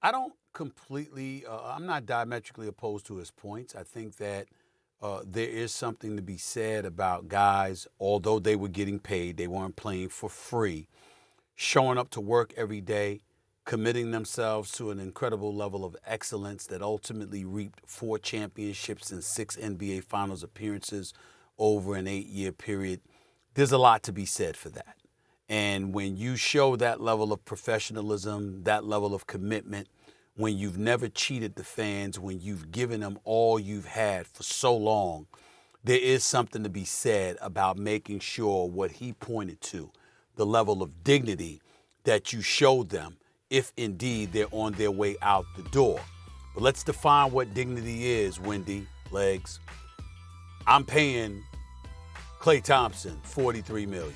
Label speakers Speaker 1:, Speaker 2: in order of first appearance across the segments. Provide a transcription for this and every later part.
Speaker 1: I don't completely, I'm not diametrically opposed to his points. I think that there is something to be said about guys, although they were getting paid, they weren't playing for free, showing up to work every day, committing themselves to an incredible level of excellence that ultimately reaped 4 championships and 6 NBA Finals appearances over an 8-year period. There's a lot to be said for that. And when you show that level of professionalism, that level of commitment, when you've never cheated the fans, when you've given them all you've had for so long, there is something to be said about making sure what he pointed to, the level of dignity that you showed them, if indeed they're on their way out the door. But let's define what dignity is, Wendy, Legs. I'm paying Klay Thompson $43 million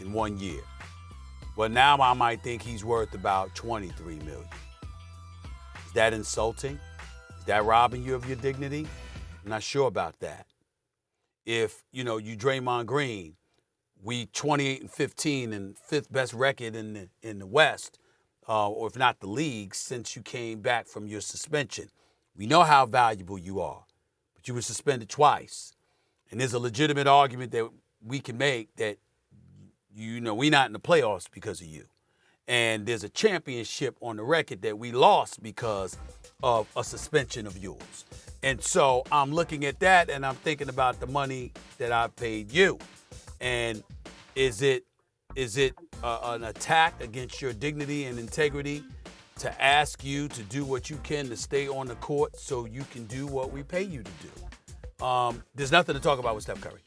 Speaker 1: in 1 year. Well, now I might think he's worth about $23 million. Is that insulting? Is that robbing you of your dignity? I'm not sure about that. If, you Draymond Green, we 28-15 and fifth best record in the West, or if not the league, since you came back from your suspension. We know how valuable you are, but you were suspended twice. And there's a legitimate argument that we can make that, we're not in the playoffs because of you. And there's a championship on the record that we lost because of a suspension of yours. And so I'm looking at that and I'm thinking about the money that I paid you. And is it an attack against your dignity and integrity to ask you to do what you can to stay on the court so you can do what we pay you to do? There's nothing to talk about with Steph Curry.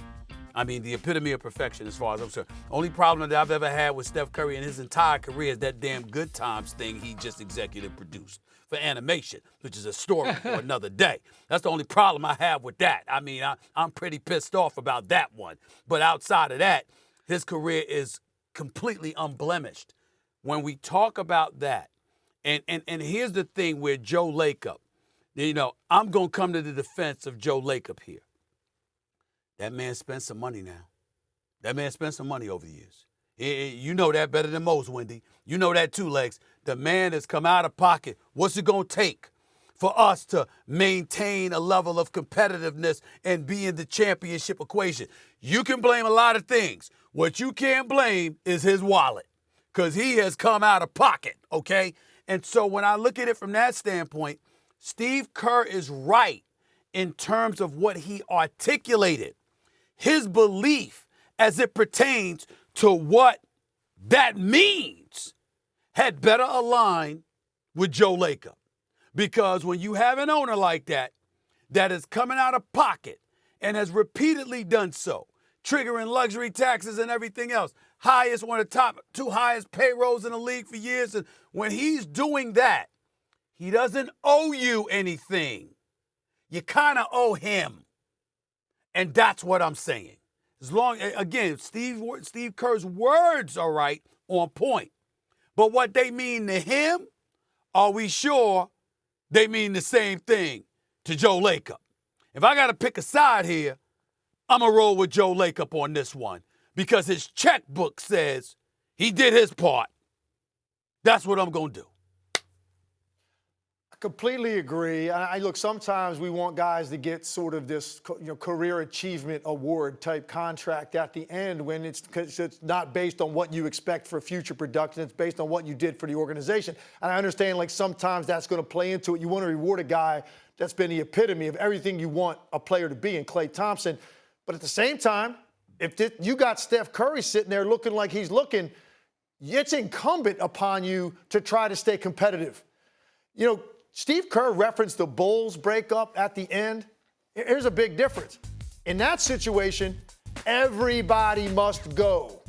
Speaker 1: I mean, the epitome of perfection as far as I'm concerned. Only problem that I've ever had with Steph Curry in his entire career is that damn Good Times thing he just executive produced for animation, which is a story for another day. That's the only problem I have with that. I mean, I'm pretty pissed off about that one. But outside of that, his career is completely unblemished. When we talk about that, and here's the thing with Joe Lacob, I'm going to come to the defense of Joe Lacob here. That man spent some money now. That man spent some money over the years. You know that better than most, Wendy. You know that too, Legs. The man has come out of pocket. What's it going to take for us to maintain a level of competitiveness and be in the championship equation? You can blame a lot of things. What you can't blame is his wallet because he has come out of pocket, okay? And so when I look at it from that standpoint, Steve Kerr is right in terms of what he articulated. His belief as it pertains to what that means had better align with Joe Lacob. Because when you have an owner like that is coming out of pocket and has repeatedly done so, triggering luxury taxes and everything else, one of the top 2 highest payrolls in the league for years, and when he's doing that, he doesn't owe you anything. You kind of owe him. And that's what I'm saying. Again, Steve Kerr's words are right, on point. But what they mean to him, are we sure they mean the same thing to Joe Lacob? If I got to pick a side here, I'm going to roll with Joe Lacob on this one because his checkbook says he did his part. That's what I'm going to do.
Speaker 2: Completely agree. Look, sometimes we want guys to get sort of this career achievement award type contract at the end when it's not based on what you expect for future production. It's based on what you did for the organization. And I understand, like, sometimes that's going to play into it. You want to reward a guy that's been the epitome of everything you want a player to be in Klay Thompson. But at the same time, if you got Steph Curry sitting there looking like he's looking, it's incumbent upon you to try to stay competitive. Steve Kerr referenced the Bulls breakup at the end. Here's a big difference. In that situation, everybody must go.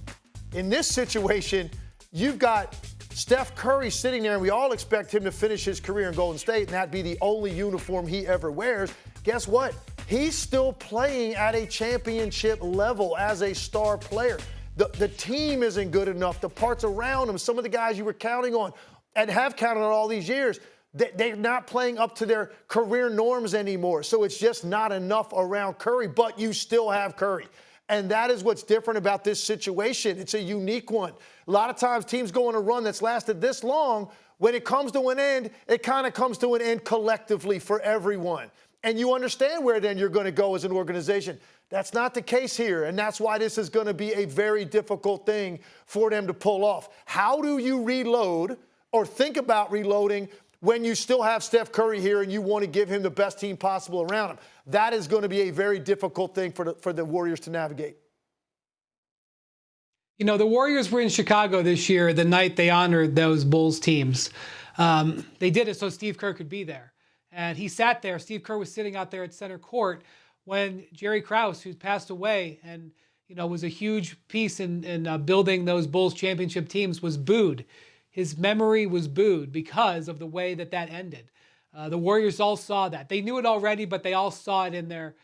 Speaker 2: In this situation, you've got Steph Curry sitting there, and we all expect him to finish his career in Golden State, and that be the only uniform he ever wears. Guess what? He's still playing at a championship level as a star player. The team isn't good enough. The parts around him, some of the guys you were counting on and have counted on all these years, they're not playing up to their career norms anymore. So it's just not enough around Curry, but you still have Curry. And that is what's different about this situation. It's a unique one. A lot of times teams go on a run that's lasted this long when it comes to an end, it kind of comes to an end collectively for everyone. And you understand where then you're going to go as an organization. That's not the case here, and that's why this is going to be a very difficult thing for them to pull off. How do you reload or think about reloading when you still have Steph Curry here and you want to give him the best team possible around him? That is going to be a very difficult thing for the Warriors to navigate.
Speaker 3: You know, the Warriors were in Chicago this year, the night they honored those Bulls teams. They did it so Steve Kerr could be there. And he sat there. Steve Kerr was sitting out there at center court when Jerry Krause, who's passed away and, you know, was a huge piece in building those Bulls championship teams, was booed. His memory was booed because of the way that ended. The Warriors all saw that. They knew it already, but they all saw it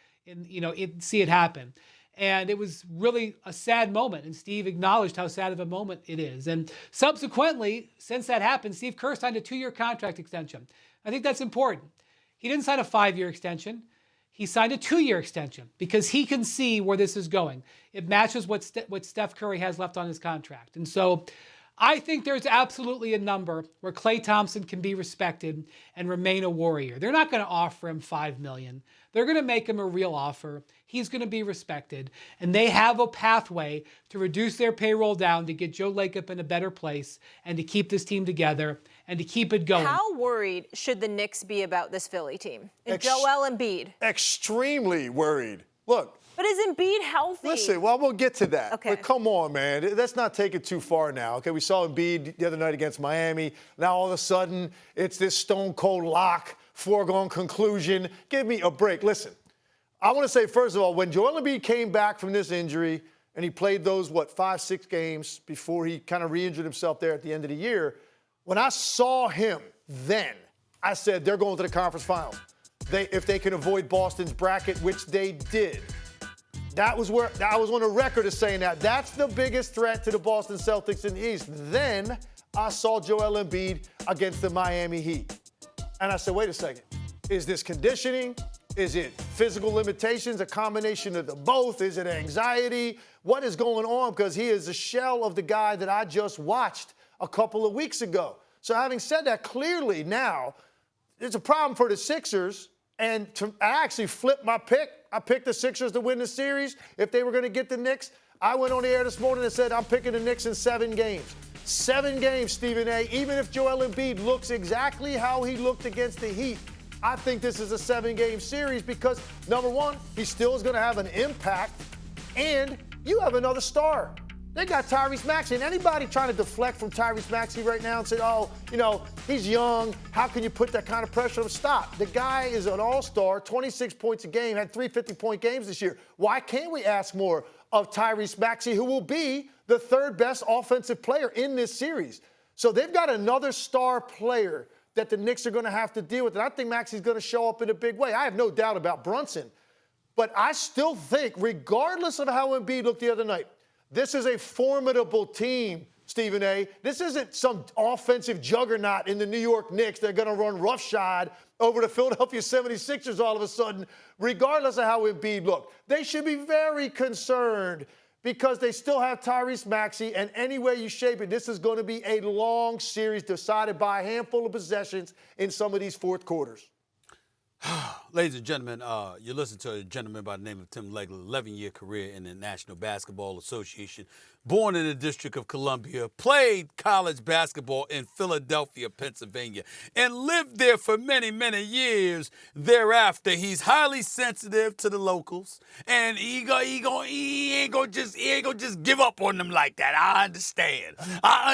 Speaker 3: see it happen. And it was really a sad moment. And Steve acknowledged how sad of a moment it is. And subsequently, since that happened, Steve Kerr signed a 2-year contract extension. I think that's important. He didn't sign a 5-year extension. He signed a 2-year extension because he can see where this is going. It matches what Steph Curry has left on his contract. And so I think there's absolutely a number where Klay Thompson can be respected and remain a Warrior. They're not going to offer him $5 million. They're going to make him a real offer. He's going to be respected. And they have a pathway to reduce their payroll down to get Joe Lacob in a better place and to keep this team together and to keep it going.
Speaker 4: How worried should the Knicks be about this Philly team? And Joel Embiid?
Speaker 2: Extremely worried. Look.
Speaker 4: But is Embiid healthy?
Speaker 2: Listen, well, we'll get to that.
Speaker 4: Okay.
Speaker 2: But come on, man. Let's not take it too far now. Okay, we saw Embiid the other night against Miami. Now all of a sudden, it's this stone-cold lock, foregone conclusion. Give me a break. Listen, I want to say, first of all, when Joel Embiid came back from this injury and he played those, 5-6 games before he kind of re-injured himself there at the end of the year, when I saw him then, I said they're going to the conference finals. If they can avoid Boston's bracket, which they did. That was where I was on the record of saying that. That's the biggest threat to the Boston Celtics in the East. Then I saw Joel Embiid against the Miami Heat. And I said, wait a second. Is this conditioning? Is it physical limitations, a combination of the both? Is it anxiety? What is going on? Because he is a shell of the guy that I just watched a couple of weeks ago. So having said that, clearly now there's a problem for the Sixers. And I actually flipped my pick. I picked the Sixers to win the series. If they were going to get the Knicks, I went on the air this morning and said I'm picking the Knicks in 7 games. 7 games, Stephen A. Even if Joel Embiid looks exactly how he looked against the Heat, I think this is a 7-game series because, number one, he still is going to have an impact, and you have another star. They got Tyrese Maxey, and anybody trying to deflect from Tyrese Maxey right now and say, oh, he's young. How can you put that kind of pressure on him? Stop. The guy is an all-star, 26 points a game, had 3 50-point games this year. Why can't we ask more of Tyrese Maxey, who will be the 3rd best offensive player in this series? So they've got another star player that the Knicks are going to have to deal with. And I think Maxey's going to show up in a big way. I have no doubt about Brunson. But I still think, regardless of how Embiid looked the other night, this is a formidable team, Stephen A. This isn't some offensive juggernaut in the New York Knicks. They're going to run roughshod over the Philadelphia 76ers all of a sudden, regardless of how Embiid looked. They should be very concerned because they still have Tyrese Maxey, and any way you shape it, this is going to be a long series decided by a handful of possessions in some of these fourth quarters.
Speaker 1: Ladies and gentlemen, you listen to a gentleman by the name of Tim Legler, 11-year career in the National Basketball Association, born in the District of Columbia, played college basketball in Philadelphia, Pennsylvania, and lived there for many, many years thereafter. He's highly sensitive to the locals, and he ain't gonna just give up on them like that. I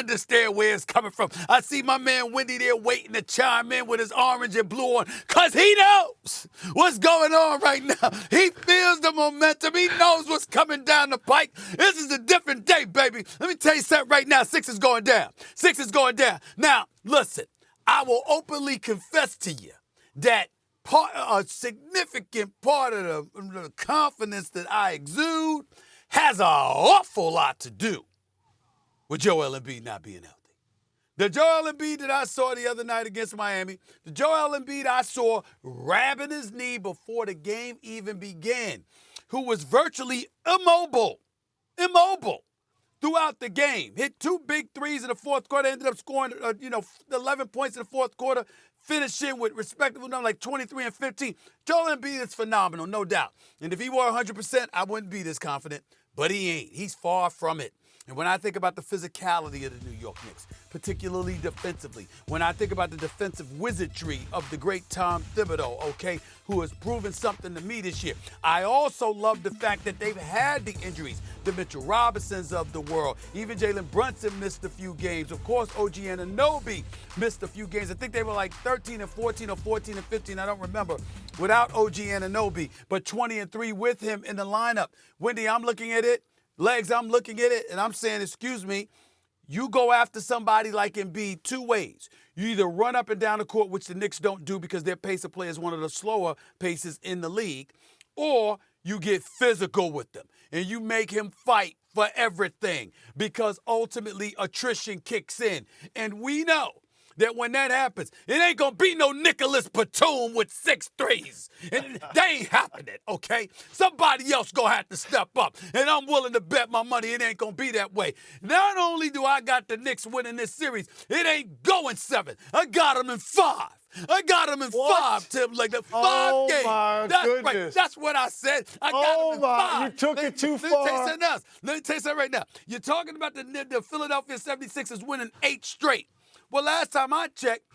Speaker 1: understand where it's coming from. I see my man Wendy there waiting to chime in with his orange and blue on, because he knows what's going on right now. He feels the momentum. He knows what's coming down the pike. This is a different day, baby. Let me tell you something right now. 6 is going down. 6 is going down. Now, listen, I will openly confess to you that a significant part of the confidence that I exude has an awful lot to do with Joel Embiid not being healthy. The Joel Embiid that I saw the other night against Miami, the Joel Embiid I saw grabbing his knee before the game even began, who was virtually immobile throughout the game. Hit 2 big threes in the fourth quarter, ended up scoring 11 points in the fourth quarter, finishing with respectable numbers like 23 and 15. Joel Embiid is phenomenal, no doubt. And if he were 100%, I wouldn't be this confident. But he ain't. He's far from it. And when I think about the physicality of the New York Knicks, particularly defensively, when I think about the defensive wizardry of the great Tom Thibodeau, okay, who has proven something to me this year, I also love the fact that they've had the injuries, the Mitchell Robinsons of the world. Even Jalen Brunson missed a few games. Of course, OG Anunoby missed a few games. I think they were like 13 and 14 or 14 and 15, I don't remember, without OG Anunoby, but 20 and 3 with him in the lineup. Wendy, I'm looking at it. Legs, I'm looking at it, and I'm saying, excuse me, you go after somebody like Embiid 2 ways. You either run up and down the court, which the Knicks don't do because their pace of play is one of the slower paces in the league, or you get physical with them, and you make him fight for everything because ultimately attrition kicks in. And we know that when that happens, it ain't going to be no Nicholas Batum with 6 threes. And they ain't happening, okay? Somebody else going to have to step up. And I'm willing to bet my money it ain't going to be that way. Not only do I got the Knicks winning this series, it ain't going 7. I got them in 5. I got them in 5, Tim. Like the 5 games.
Speaker 2: My
Speaker 1: That's
Speaker 2: goodness.
Speaker 1: Right. That's what I said. I got them in 5.
Speaker 2: You took it too far.
Speaker 1: Let me tell you something else. Let me tell you something right now. You're talking about the Philadelphia 76ers winning 8 straight. Well, last time I checked,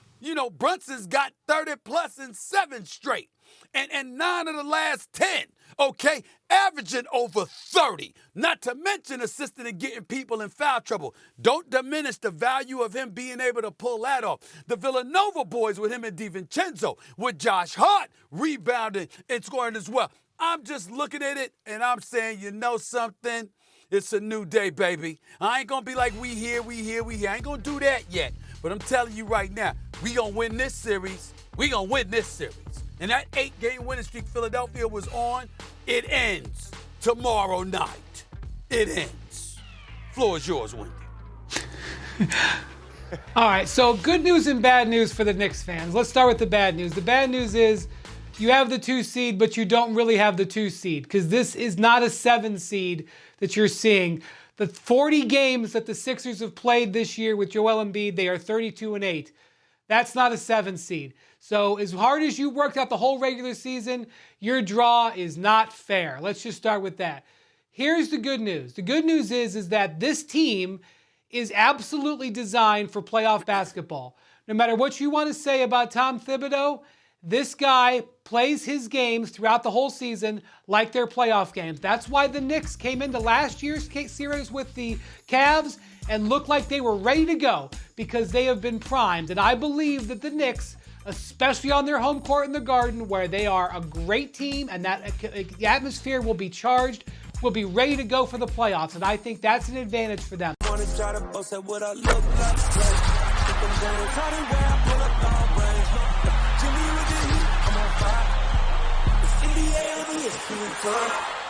Speaker 1: Brunson's got 30-plus in 7 straight. And 9 of the last 10, okay? Averaging over 30. Not to mention assisting in getting people in foul trouble. Don't diminish the value of him being able to pull that off. The Villanova boys with him and DiVincenzo, with Josh Hart rebounding and scoring as well. I'm just looking at it, and I'm saying, you know something? It's a new day, baby. I ain't going to be like, we here. I ain't going to do that yet. But I'm telling you right now, we going to win this series. And that 8-game winning streak Philadelphia was on, it ends tomorrow night. It ends. Floor is yours, Wendy.
Speaker 3: All right, so good news and bad news for the Knicks fans. Let's start with the bad news. The bad news is you have the 2 seed, but you don't really have the 2 seed because this is not a 7 seed that you're seeing. The 40 games that the Sixers have played this year with Joel Embiid, they are 32-8. That's not a 7 seed. So as hard as you worked out the whole regular season, your draw is not fair. Let's just start with that. Here's the good news. The good news is that this team is absolutely designed for playoff basketball. No matter what you want to say about Tom Thibodeau, this guy plays his games throughout the whole season like they're playoff games. That's why the Knicks came into last year's series with the Cavs and looked like they were ready to go because they have been primed. And I believe that the Knicks, especially on their home court in the Garden, where they are a great team and that the atmosphere will be charged, will be ready to go for the playoffs. And I think that's an advantage for them.
Speaker 5: NBA,